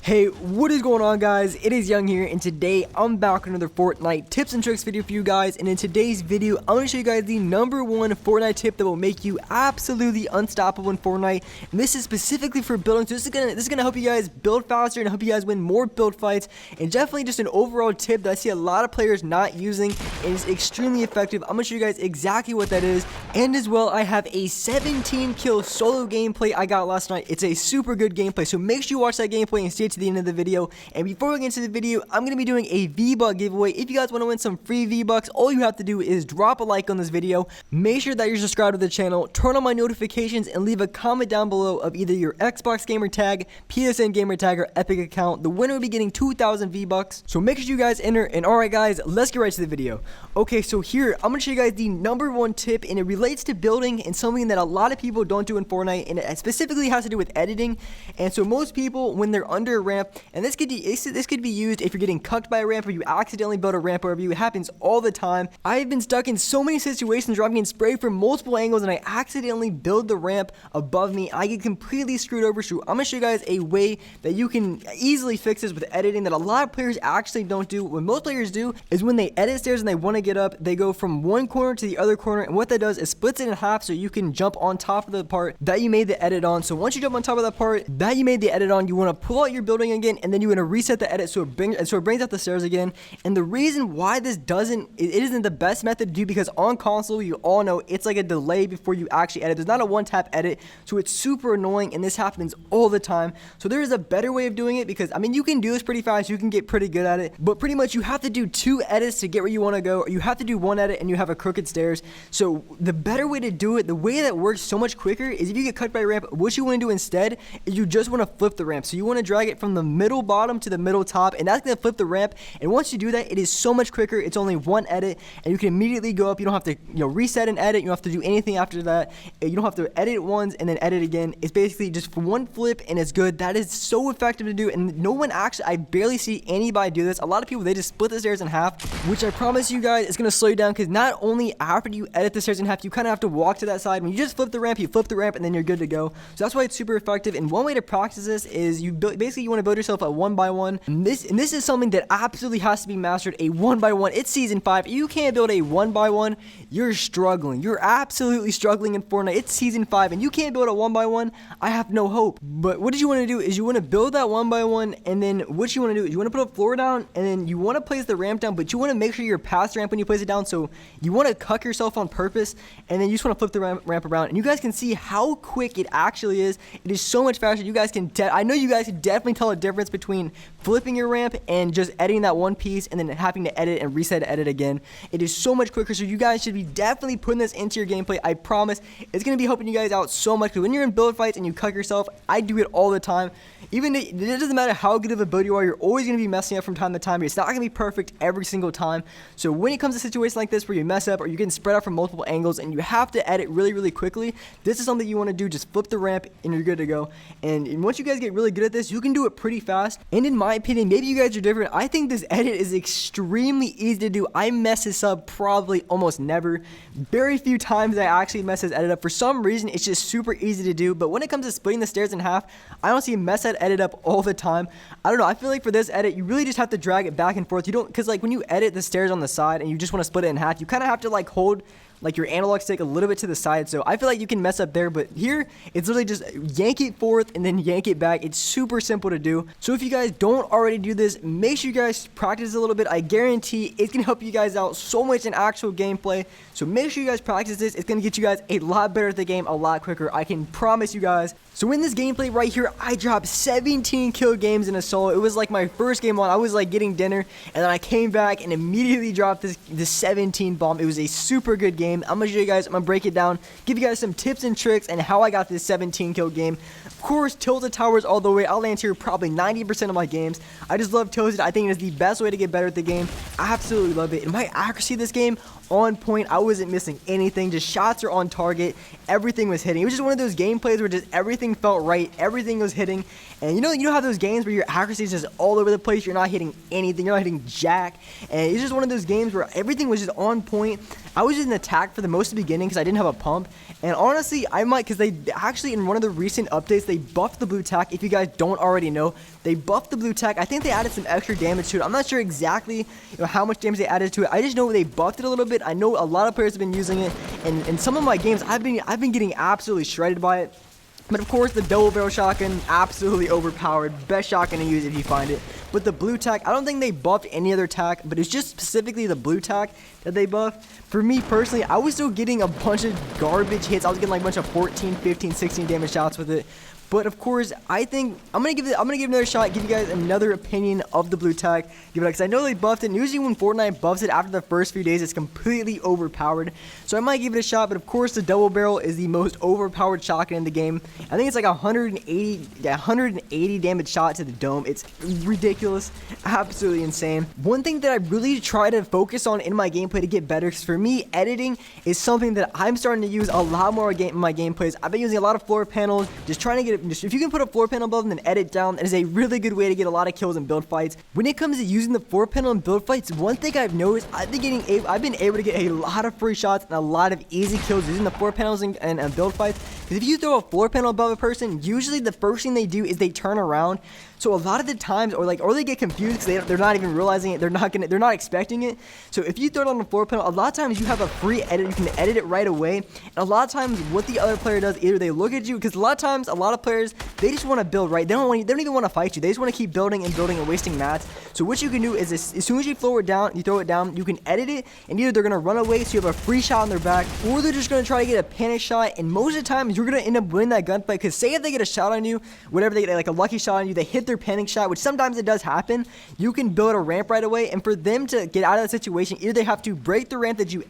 Hey, what is going on, guys? It is Young here, and today I'm back with another Fortnite tips and tricks video for you guys. And in today's video, I'm going to show you guys the #1 Fortnite tip that will make you absolutely unstoppable in Fortnite. And this is specifically for building, so this is gonna help you guys build faster and help you guys win more build fights. And definitely just an overall tip that I see a lot of players not using and is extremely effective. I'm going to show you guys exactly what that is. And as well, I have a 17 kill solo gameplay I got last night. It's a super good gameplay, so make sure you watch that gameplay and stay to the end of the video. And before we get into the video, I'm going to be doing a V-Buck giveaway. If you guys want to win some free V-Bucks, all you have to do is drop a like on this video, make sure that you're subscribed to the channel, turn on my notifications, and leave a comment down below of either your Xbox gamer tag, PSN gamer tag, or Epic account. The winner will be getting 2,000 V-Bucks, so make sure you guys enter. And alright guys, let's get right to the video. Okay, so here, I'm going to show you guys the #1 tip, and it relates to building and something that a lot of people don't do in Fortnite, and it specifically has to do with editing. And so most people, when they're under a ramp, and this could be used if you're getting cucked by a ramp or you accidentally build a ramp over you. It happens all the time. I've been stuck in so many situations where I'm getting sprayed from multiple angles and I accidentally build the ramp above me. I get completely screwed over. So I'm going to show you guys a way that you can easily fix this with editing that a lot of players actually don't do. What most players do is when they edit stairs and they want to get up, they go from one corner to the other corner, and what that does is splits it in half so you can jump on top of the part that you made the edit on. So once you jump on top of that part that you made the edit on, you want to pull out your building again, and then you want to reset the edit so it brings out the stairs again. And the reason why this isn't the best method to do, because on console, you all know it's like a delay before you actually edit. There's not a one-tap edit, so it's super annoying, and this happens all the time. So there is a better way of doing it, because I mean, you can do this pretty fast, you can get pretty good at it, but pretty much you have to do 2 edits to get where you want to go, or you have to do 1 edit and you have a crooked stairs. So the better way to do it, the way that works so much quicker, is if you get cut by a ramp, what you want to do instead is you just want to flip the ramp. So you want to drag it from the middle bottom to the middle top, and that's going to flip the ramp. And once you do that, it is so much quicker. It's only 1 edit, and you can immediately go up. You don't have to reset and edit. You don't have to do anything after that. You don't have to edit once and then edit again. It's basically just 1 flip, and it's good. That is so effective to do, and no one actually, I barely see anybody do this. A lot of people, they just split the stairs in half, which I promise you guys is going to slow you down, because not only after you edit the stairs in half, you kind of have to walk to that side. When you just flip the ramp, you flip the ramp, and then you're good to go. So that's why it's super effective. And one way to practice this is you basically you want to build yourself a 1x1. And this is something that absolutely has to be mastered. A 1x1. It's season 5. If you can't build a 1x1, you're struggling. You're absolutely struggling in Fortnite. It's season 5, and you can't build a 1x1. I have no hope. But what you want to do is you want to build that 1x1, and then what you want to do is you want to put a floor down, and then you want to place the ramp down, but you want to make sure you're past the ramp when you place it down. So you want to cuck yourself on purpose, and then you just want to flip the ramp around. And you guys can see how quick it actually is. It is so much faster. You guys can I know you guys can definitely tell a difference between flipping your ramp and just editing that one piece and then having to edit and reset edit again. It is so much quicker, so you guys should be definitely putting this into your gameplay. I promise it's going to be helping you guys out so much, because when you're in build fights and you cuck yourself, I do it all the time. Even it doesn't matter how good of a build you are, you're always going to be messing up from time to time. It's not going to be perfect every single time. So when it comes to situations like this where you mess up or you're getting spread out from multiple angles and you have to edit really, really quickly, this is something you want to do. Just flip the ramp and you're good to go. And once you guys get really good at this, you can do it pretty fast. And in my opinion, maybe you guys are different, I think this edit is extremely easy to do. I mess this up probably almost never. Very few times I actually mess this edit up. For some reason, it's just super easy to do. But when it comes to splitting the stairs in half, I don't see mess that edit up all the time. I don't know. I feel like for this edit, you really just have to drag it back and forth. You don't, because like when you edit the stairs on the side and you just want to split it in half, you kind of have to like hold like your analog stick a little bit to the side. So I feel like you can mess up there, but here it's literally just yank it forth and then yank it back. It's super simple to do. So if you guys don't already do this, make sure you guys practice a little bit. I guarantee it's gonna help you guys out so much in actual gameplay. So make sure you guys practice this. It's gonna get you guys a lot better at the game a lot quicker. I can promise you guys. So in this gameplay right here, I dropped 17 kill games in a solo. It was like my first game on. I was like getting dinner, and then I came back and immediately dropped this 17 bomb. It was a super good game. I'm gonna show you guys, I'm gonna break it down, give you guys some tips and tricks and how I got this 17 kill game. Of course, tilted towers all the way. I'll land here probably 90% of my games. I just love tilted. I think it is the best way to get better at the game. I absolutely love it. And my accuracy this game, on point. I wasn't missing anything. Just shots are on target. Everything was hitting. It was just one of those gameplays where just everything everything felt right, everything was hitting. And you know how those games where your accuracy is just all over the place, you're not hitting anything, you're not hitting jack, and it's just one of those games where everything was just on point. I was just in attack for the most of the beginning because I didn't have a pump, and honestly, I might, because they actually, in one of the recent updates, they buffed the blue tack. If you guys don't already know, they buffed the blue tack. I think they added some extra damage to it. I'm not sure exactly how much damage they added to it. I just know they buffed it a little bit. I know a lot of players have been using it, and in some of my games, I've been getting absolutely shredded by it. But of course, the double barrel shotgun, absolutely overpowered. Best shotgun to use if you find it. But the blue tack, I don't think they buffed any other tack, but it's just specifically the blue tack that they buffed. For me personally, I was still getting a bunch of garbage hits. I was getting like a bunch of 14, 15, 16 damage shots with it. But of course, I think I'm gonna give another shot, give you guys another opinion of the blue tack. Give it, because I know they buffed it. And usually when Fortnite buffs it after the first few days, it's completely overpowered. So I might give it a shot. But of course, the double barrel is the most overpowered shotgun in the game. I think it's like 180 damage shot to the dome. It's ridiculous, absolutely insane. One thing that I really try to focus on in my gameplay to get better, because for me, editing is something that I'm starting to use a lot more in my gameplays. I've been using a lot of floor panels, just trying to get if you can put a floor panel above them and edit down, that is a really good way to get a lot of kills in build fights. When it comes to using the floor panel in build fights, one thing I've noticed, I've been able to get a lot of free shots and a lot of easy kills using the floor panels and build fights. Because if you throw a floor panel above a person, usually the first thing they do is they turn around. So a lot of the times, or they get confused because they're not even realizing it. They're not expecting it. So if you throw it on the floor panel, a lot of times you have a free edit. You can edit it right away. And a lot of times, what the other player does, either they look at you, because a lot of times, a lot of players, they just want to build, right? They don't even want to fight you. They just want to keep building and building and wasting mats. So what you can do is, as soon as you throw it down, you can edit it, and either they're gonna run away, so you have a free shot on their back, or they're just gonna try to get a panic shot. And most of the time, you're gonna end up winning that gunfight. Because say if they get a shot on you, whatever, they get like a lucky shot on you, they hit their panic shot, which sometimes it does happen, you can build a ramp right away. And for them to get out of that situation, either they have to break the ramp that you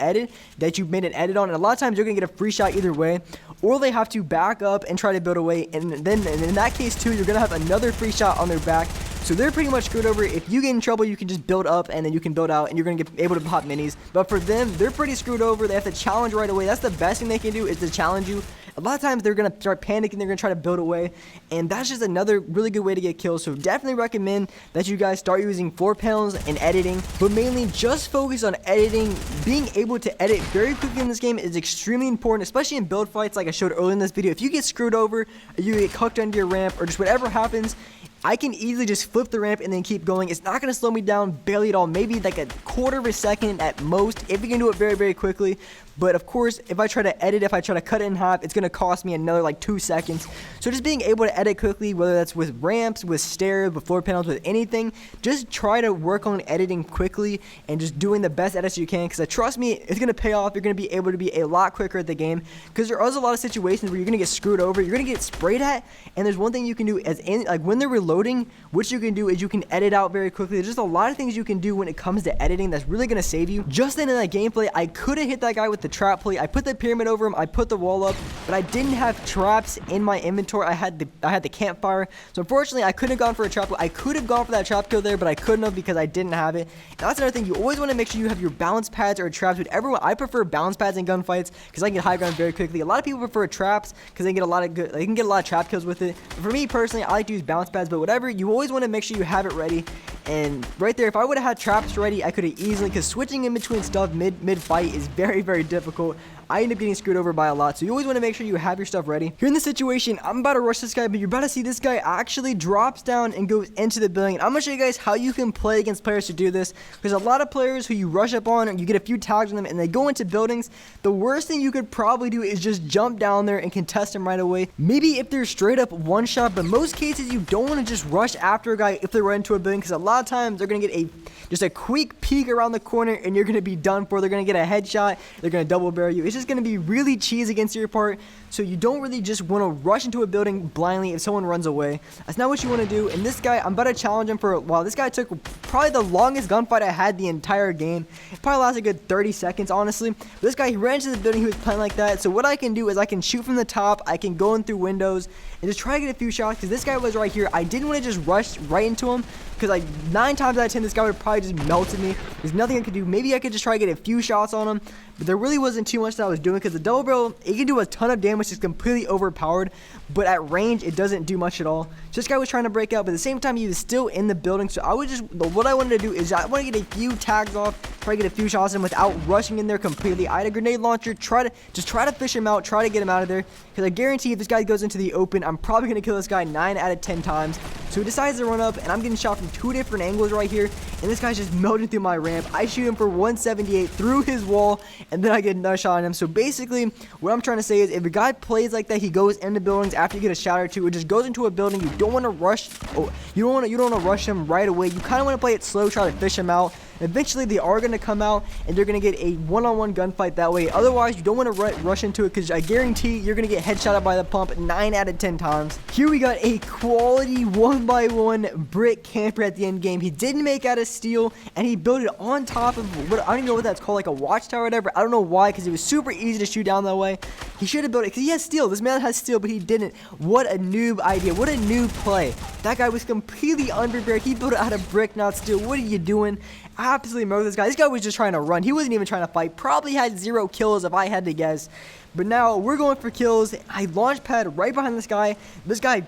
made an edit on, and a lot of times you're gonna get a free shot either way, or they have to back up and try to build away, and then in that case too, you're gonna have another free shot on their back. So they're pretty much screwed over. If you get in trouble, you can just build up, and then you can build out, and you're gonna get able to pop minis. But for them, they're pretty screwed over. They have to challenge right away. That's the best thing they can do, is to challenge you. A lot of times they're going to start panicking, they're going to try to build away, and that's just another really good way to get kills. So definitely recommend that you guys start using floor panels and editing, but mainly just focus on editing. Being able to edit very quickly in this game is extremely important, especially in build fights like I showed earlier in this video. If you get screwed over, or you get cooked under your ramp, or just whatever happens, I can easily just flip the ramp and then keep going. It's not going to slow me down barely at all. Maybe like a quarter of a second at most, if you can do it very, very quickly. But of course, if I try to edit, if I try to cut it in half, it's going to cost me another like 2 seconds. So just being able to edit quickly, whether that's with ramps, with stairs, with floor panels, with anything, just try to work on editing quickly and just doing the best edits you can. Because trust me, it's going to pay off. You're going to be able to be a lot quicker at the game. Because there is a lot of situations where you're going to get screwed over. You're going to get sprayed at. And there's one thing you can do, like when they're reloading, what you can do is you can edit out very quickly. There's just a lot of things you can do when it comes to editing that's really going to save you. Just then in that gameplay, I could have hit that guy with the trap plate. I put the pyramid over him, I put the wall up, but I didn't have traps in my inventory. I had the campfire, so unfortunately I couldn't have gone for a trap. I could have gone for that trap kill there, but I couldn't have because I didn't have it. And that's another thing, you always want to make sure you have your balance pads or traps. Whatever, I prefer balance pads in gunfights because I can get high ground very quickly. A lot of people prefer traps because they can get a lot of trap kills with it. But for me personally, I like to use balance pads, but whatever, you always want to make sure you have it ready. And right there, if I would have had traps ready, I could have easily, because switching in between stuff mid fight is very, very difficult. I end up getting screwed over by a lot, so you always want to make sure you have your stuff ready. Here in this situation, I'm about to rush this guy, but you're about to see this guy actually drops down and goes into the building. And I'm going to show you guys how you can play against players to do this. There's a lot of players who you rush up on, and you get a few tags on them, and they go into buildings. The worst thing you could probably do is just jump down there and contest them right away. Maybe if they're straight up one shot, but most cases you don't want to just rush after a guy if they run into a building, because a lot of times they're going to get just a quick peek around the corner, and you're going to be done for. They're going to get a headshot. They're going to double barrel you. It's just going to be really cheese against your part. So you don't really just want to rush into a building blindly if someone runs away. That's not what you want to do. And this guy, I'm about to challenge him for a while. This guy took probably the longest gunfight I had the entire game. It probably lasted a good 30 seconds, honestly. But this guy, he ran into the building. He was playing like that. So what I can do is I can shoot from the top. I can go in through windows and just try to get a few shots, because this guy was right here. I didn't want to just rush right into him, because like 9 times out of 10 this guy would probably just melted me. There's nothing I could do. Maybe I could just try to get a few shots on him, but there really wasn't too much that I was doing, because the double barrel, it can do a ton of damage. It's completely overpowered. but at range it doesn't do much at all. So this guy was trying to break out, but at the same time he was still in the building. So what I wanted to do is I want to get a few tags off, try to get a few shots in without rushing in there completely. I had a grenade launcher, try to fish him out, try to get him out of there, because I guarantee if this guy goes into the open, I'm probably going to kill this guy 9 out of 10 times. So he decides to run up, and I'm getting shot from 2 different angles right here, and this guy's just melting through my ramp. I shoot him for 178 through his wall, and then I get another shot on him. So basically, what I'm trying to say is if a guy plays like that, he goes into buildings after you get a shot or two, it just goes into a building. You don't want to rush. Oh, you don't want to rush him right away. You kind of want to play it slow, try to fish him out. Eventually, they are going to come out, and they're going to get a one-on-one gunfight that way. Otherwise, you don't want to rush into it, because I guarantee you're going to get headshotted by the pump 9 out of 10 times. Here we got a quality 1x1 brick camper at the end game. He didn't make out of steel, and he built it on top of what I don't even know what that's called, like a watchtower or whatever. I don't know why, because it was super easy to shoot down that way. He should have built it, because he has steel. This man has steel, but he didn't. What a noob idea. What a noob play. That guy was completely unprepared. He built it out of brick, not steel. What are you doing? Absolutely murdered this guy. This guy was just trying to run. He wasn't even trying to fight. Probably had 0 kills if I had to guess. But now we're going for kills. I launch pad right behind this guy. This guy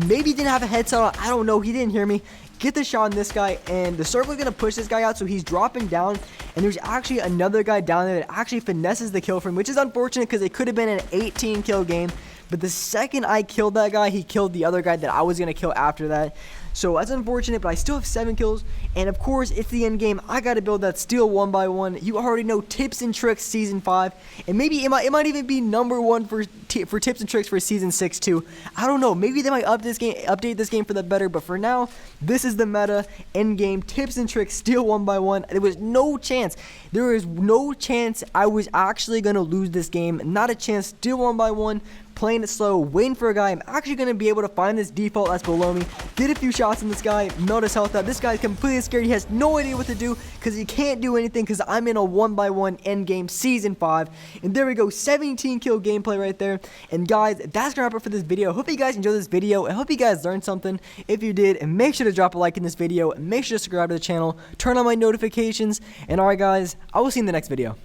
maybe didn't have a headset on. I don't know. He didn't hear me. Get the shot on this guy, and the circle is going to push this guy out, so he's dropping down, and there's actually another guy down there that actually finesses the kill for him, which is unfortunate because it could have been an 18 kill game. But the second I killed that guy, he killed the other guy that I was going to kill after that. So that's unfortunate, but I still have 7 kills. And of course, it's the end game. I got to build that steel 1x1. You already know Tips and Tricks Season 5. And maybe it might even be #1 for Tips and Tricks for Season 6 too. I don't know. Maybe they might update this game for the better. But for now, this is the meta end game. Tips and Tricks steel 1x1. There was no chance. There is no chance I was actually going to lose this game. Not a chance. Steel 1x1. Playing it slow, waiting for a guy. I'm actually going to be able to find this default that's below me, get a few shots in this guy, melt his health up. This guy's completely scared. He has no idea what to do because he can't do anything because I'm in a 1x1 end game Season 5. And there we go, 17 kill gameplay right there. And guys, that's going to wrap it for this video. I hope you guys enjoyed this video. I hope you guys learned something. If you did, and make sure to drop a like in this video. And make sure to subscribe to the channel. Turn on my notifications. And alright guys, I will see you in the next video.